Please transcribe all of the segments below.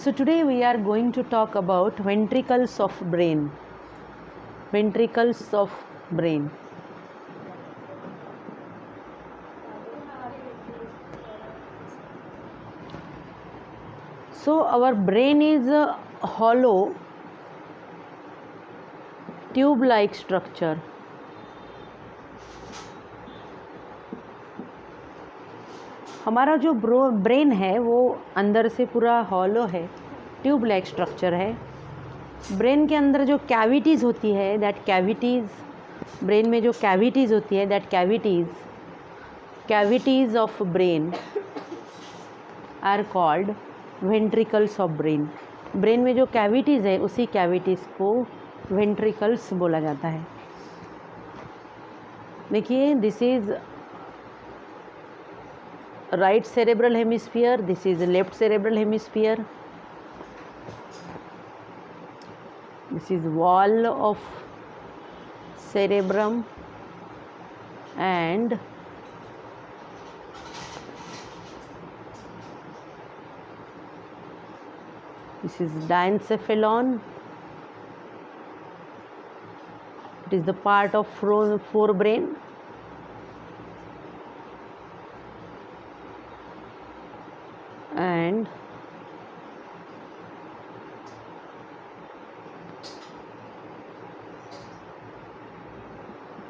So today we are going to talk about ventricles of brain. Ventricles of brain. So our brain is a hollow tube-like structure. हमारा जो brain है वो अंदर से पूरा hollow है, ट्यूब लाइक स्ट्रक्चर है. ब्रेन के अंदर जो कैविटीज़ होती है, दैट कैविटीज़, ब्रेन में जो कैविटीज़ होती है, that cavities of brain are called ventricles of brain. Brain में जो कैविटीज़ है उसी कैविटीज़ को वेंट्रिकल्स बोला जाता है. देखिए, this is right cerebral hemisphere, this is left cerebral hemisphere, this is wall of cerebrum and this is diencephalon. It is the part of forebrain. And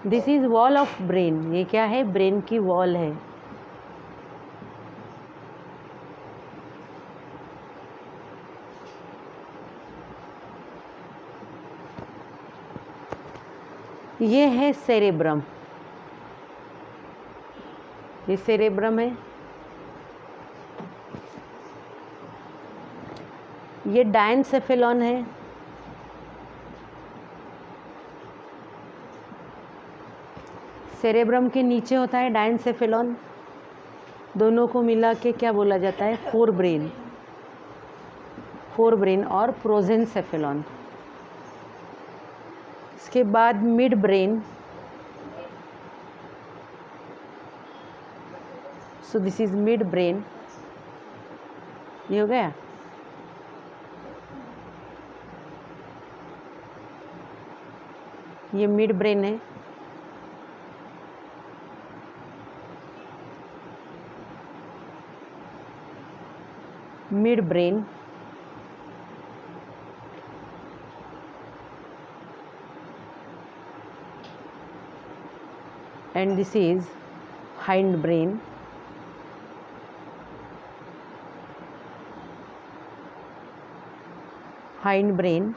this is wall of brain. ये क्या है? Brain की wall है. ये है cerebrum. ये cerebrum है. ये डायनसेफेलॉन है. सेरेब्रम के नीचे होता है डायनसेफेलॉन. दोनों को मिला के क्या बोला जाता है? फोरब्रेन और प्रोजेंसेफेलॉन. इसके बाद mid brain. So this is mid brain. ये हो गया. ये मिड ब्रेन है. Mid brain, and this is hind brain. Hind brain.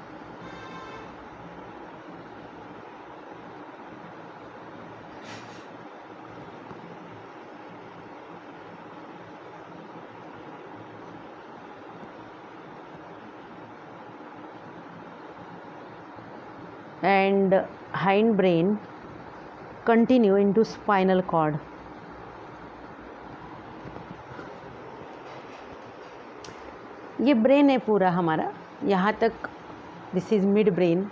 And hind brain continue into spinal cord. ये ब्रेन है पूरा हमारा यहाँ तक. This is mid brain.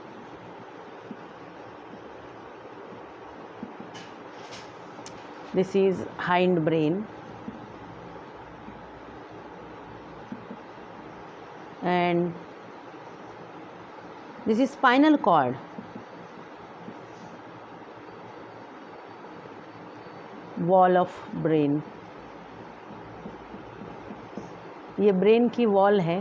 This is hind brain and this is spinal cord. Wall of brain. ये brain की wall है.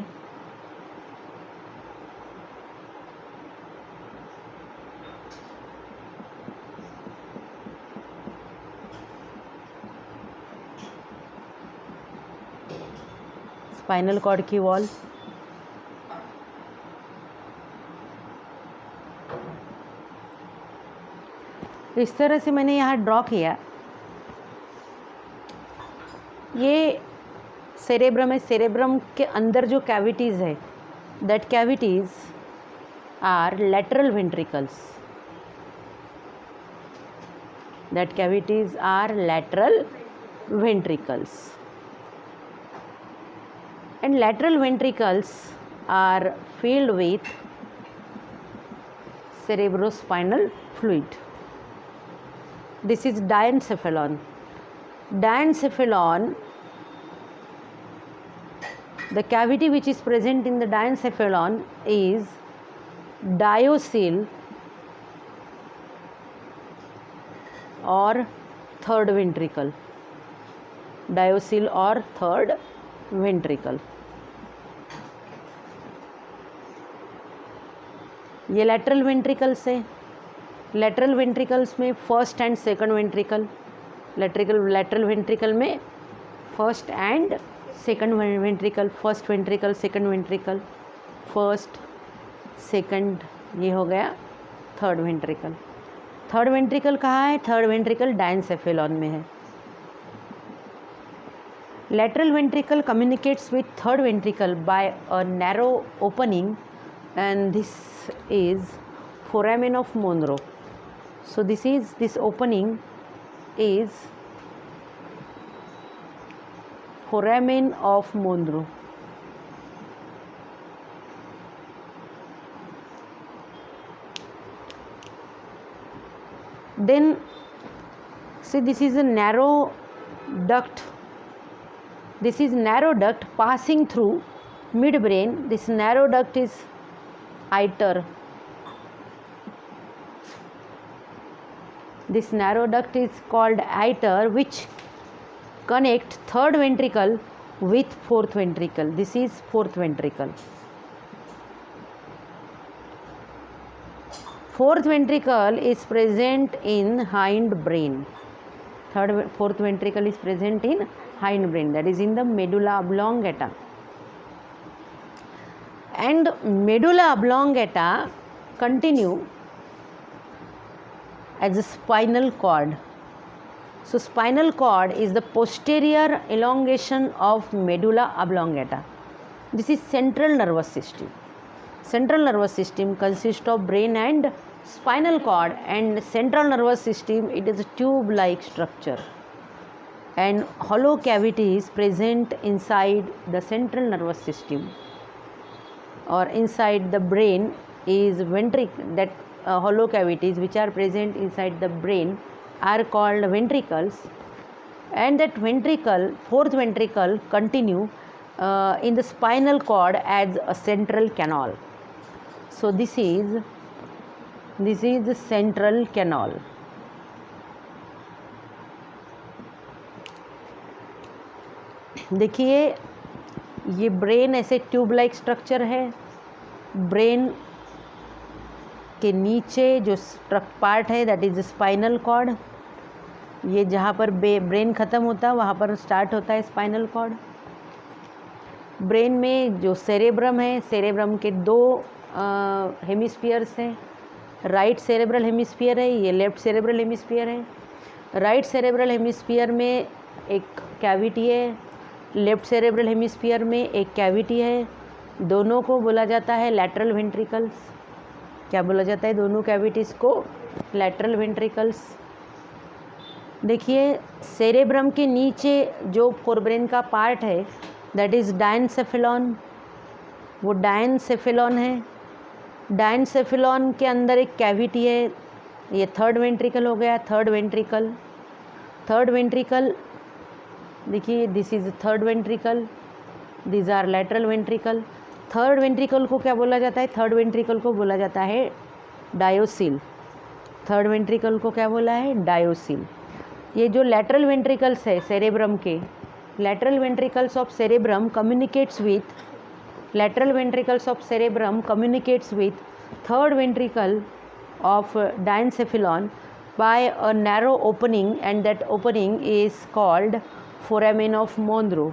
Spinal cord की वॉल. इस तरह से मैंने यहाँ ड्रॉ किया. ये सेरेब्रम है. सेरेब्रम के अंदर जो कैविटीज़ है, that cavities are lateral ventricles. That cavities are lateral ventricles. And lateral ventricles are filled with cerebrospinal fluid. This is diencephalon. Diencephalon The cavity which is present in the diencephalon is diocele or third ventricle. Diocele or third ventricle. ये lateral ventricles है. Lateral ventricles में first and second ventricle. Lateral ventricle में first and second ventricle. First ventricle, second ventricle. First, second, ये हो गया third ventricle. Third ventricle कहाँ है? Third ventricle diencephalon में है. Lateral ventricle communicates with third ventricle by a narrow opening, and this is foramen of Monro. So this opening is foramen of Monro. Then see, this is a narrow duct. This is narrow duct passing through midbrain. This narrow duct is iter. This narrow duct is called iter, which connect third ventricle with fourth ventricle. This is fourth ventricle. Fourth ventricle is present in hindbrain. Fourth ventricle is present in hindbrain, that is in the medulla oblongata. And medulla oblongata continue as a spinal cord. So spinal cord is the posterior elongation of medulla oblongata. This is central nervous system. Central nervous system consists of brain and spinal cord, and central nervous system, it is a tube like structure, and hollow cavity is present inside the central nervous system or inside the brain is that hollow cavities which are present inside the brain are called ventricles, and that ventricle, fourth ventricle, continue in the spinal cord as a central canal. So this is the central canal. देखिए ये brain ऐसे tube like structure है. Brain के नीचे जो part है that is spinal cord. ये जहाँ पर ब्रेन ख़त्म होता है वहाँ पर स्टार्ट होता है स्पाइनल कॉर्ड. ब्रेन में जो सेरेब्रम है, सेरेब्रम के दो हेमिस्फीयर्स हैं. राइट सेरेब्रल हेमिस्फीयर है, ये लेफ्ट सेरेब्रल हेमिस्फीयर है. राइट सेरेब्रल हेमिस्फीयर में एक कैविटी है, लेफ्ट सेरेब्रल हेमिस्फीयर में एक कैविटी है. दोनों को बोला जाता है लैटरल वेंट्रिकल्स. क्या बोला जाता है दोनों कैविटीज़ को? Lateral ventricles. देखिए सेरेब्रम के नीचे जो फोरब्रेन का पार्ट है दैट इज़ डायनसेफेलॉन. वो डायनसेफेलॉन है. डायनसेफेलॉन के अंदर एक कैविटी है. ये थर्ड वेंट्रिकल हो गया. थर्ड वेंट्रिकल देखिए this is third ventricle, this are lateral ventricle. Third ventricle को क्या बोला जाता है? थर्ड वेंट्रिकल को बोला जाता है डायोसिल. थर्ड वेंट्रिकल को क्या बोला है? डायोसिल. ये जो लैटरल वेंट्रिकल्स है सेरेब्रम के, lateral ventricles of cerebrum communicates with third ventricle of diencephalon by a narrow opening, and that opening is called foramen of Monro.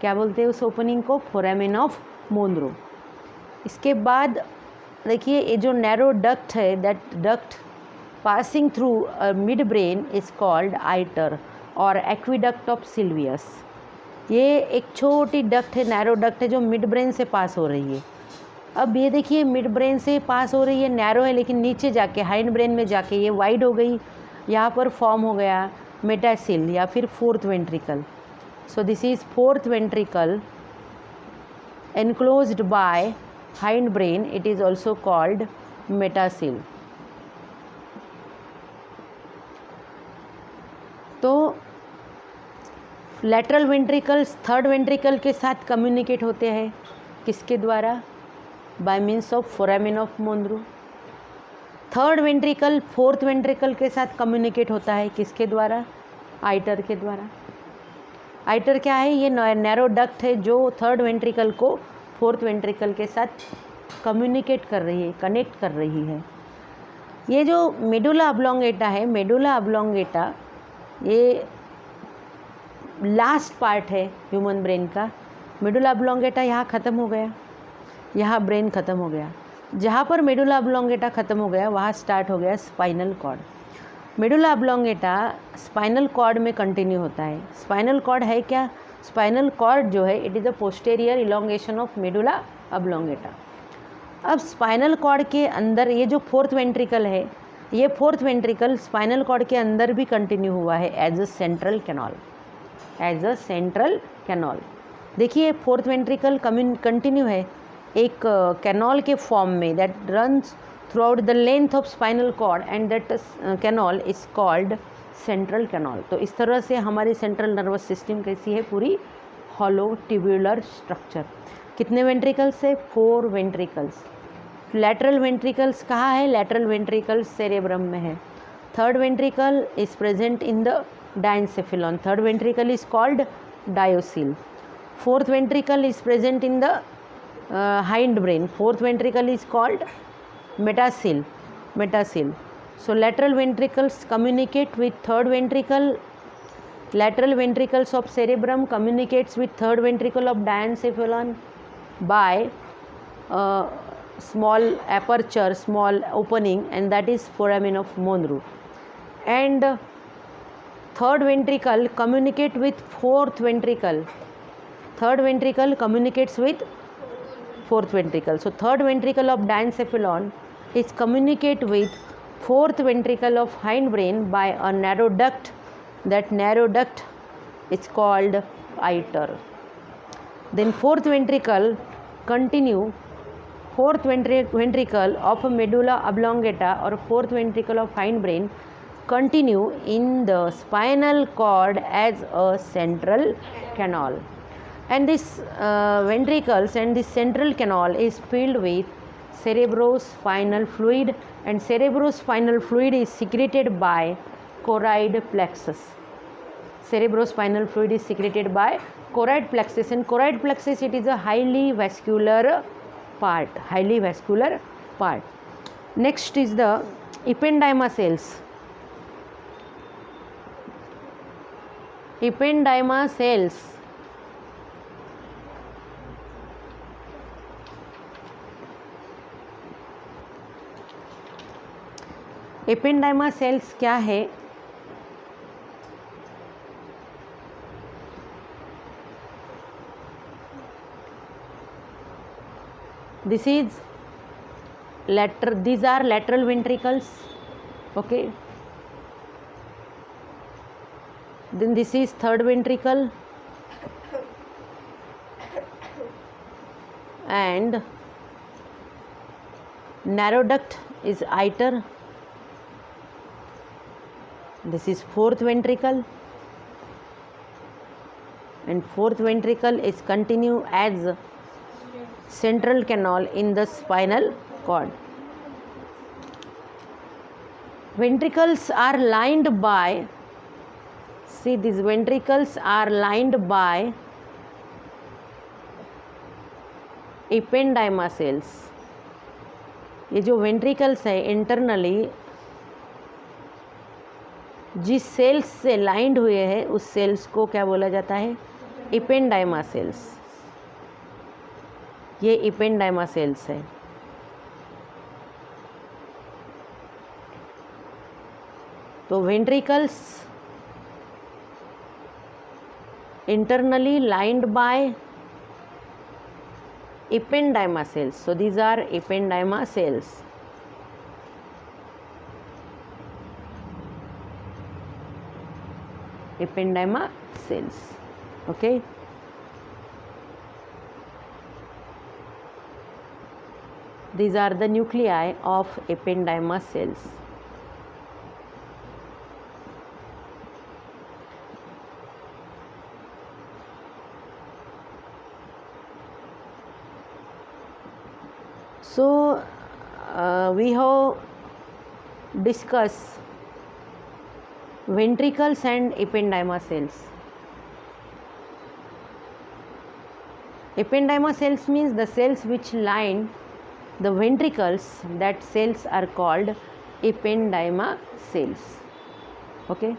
क्या बोलते हैं उस ओपनिंग को? foramen of Monro. इसके बाद देखिए ये जो नैरो डक्ट है, that duct passing through mid brain is called iter or aqueduct of Silvius. ये एक छोटी डक्ट है, नैरो डक्ट है जो मिड ब्रेन से पास हो रही है. अब ये देखिए मिड ब्रेन से पास हो रही है, नैरो है, लेकिन नीचे जाके हाइंड ब्रेन में जाके ये वाइड हो गई. यहाँ पर फॉर्म हो गया मेटासिल या फिर fourth ventricle. So this is fourth ventricle enclosed by hind brain. It is also called metacoel. तो लेटरल वेंट्रिकल्स थर्ड वेंट्रिकल के साथ कम्युनिकेट होते हैं किसके द्वारा? By means of foramen of Monro. Third ventricle fourth ventricle के साथ communicate होता है किसके द्वारा? आइटर के द्वारा। आइटर क्या है? ये नैरो डक्ट है जो थर्ड वेंट्रिकल को फोर्थ वेंट्रिकल के साथ कम्युनिकेट कर रही है, कनेक्ट कर रही है। ये जो मेडुला ऑब्लोंगेटा है, मेडुला ऑब्लोंगेटा ये लास्ट पार्ट है ह्यूमन ब्रेन का। मेडुला ऑब्लोंगेटा यहाँ ख़त्म हो गया, यहाँ ब्रेन ख़त्म हो गया। जहाँ पर मेडुला ऑब्लोंगेटा ख़त्म हो गया वहाँ स्टार्ट हो गया spinal cord. Medulla oblongata spinal cord में कंटिन्यू होता है। स्पाइनल कॉर्ड है क्या? स्पाइनल कॉर्ड जो है it is the posterior elongation of medulla oblongata. अब स्पाइनल कॉर्ड के अंदर ये जो फोर्थ वेंट्रिकल है, ये फोर्थ वेंट्रिकल स्पाइनल कॉर्ड के अंदर भी कंटिन्यू हुआ है as a central canal, as a central canal. देखिए फोर्थ वेंट्रिकल कंटिन्यू है एक कैनाल के फॉर्म में that runs throughout the length of spinal cord and that canal is called central canal. तो इस तरह से हमारी सेंट्रल नर्वस सिस्टम कैसी है? पूरी हॉलो ट्यूब्यूलर स्ट्रक्चर। कितने वेंट्रिकल्स है? 4 वेंट्रिकल्स। लैटरल वेंट्रिकल्स कहाँ है? लैटरल वेंट्रिकल्स सेरेब्रम में है। Third ventricle is present in the diencephalon. Third ventricle is called diocoel. Fourth ventricle is present in the hind brain. Fourth ventricle is called metacil. Metacil. So lateral ventricles communicate with third ventricle. Lateral ventricles of cerebrum communicates with third ventricle of diencephalon by small aperture, small opening, and that is foramen of Monro. And third ventricle communicate with fourth ventricle. Third ventricle communicates with fourth ventricle. So third ventricle of diencephalon is communicate with fourth ventricle of hindbrain by a narrow duct. That narrow duct is called iter. Then fourth ventricle continue, fourth ventricle of medulla oblongata or fourth ventricle of hindbrain continue in the spinal cord as a central canal. And this ventricles and this central canal is filled with cerebrospinal fluid, and cerebrospinal fluid is secreted by choroid plexus. Cerebrospinal fluid is secreted by choroid plexus, and choroid plexus it is a highly vascular part, highly vascular part. Next is the ependyma cells. Ependyma cells ependyma cells क्या है? This is these are lateral ventricles. Okay. Then this is third ventricle and narrow duct is iter. This is fourth ventricle, and fourth ventricle is continue as central canal in the spinal cord. Ventricles are lined by, see these ventricles are lined by ependyma cells. ये जो ventricles है internally जिस sales से lined हुए हैं उस sales को क्या बोला जाता है? एपेंडाइमा सेल्स। ये एपेंडाइमा सेल्स है। तो ventricles internally lined by ependyma cells. So these are ependyma cells. Ependyma cells. Okay. These are the nuclei of ependyma cells. So we have discussed ventricles and ependyma cells. Ependyma cells means the cells which line the ventricles, that cells are called ependyma cells. Okay.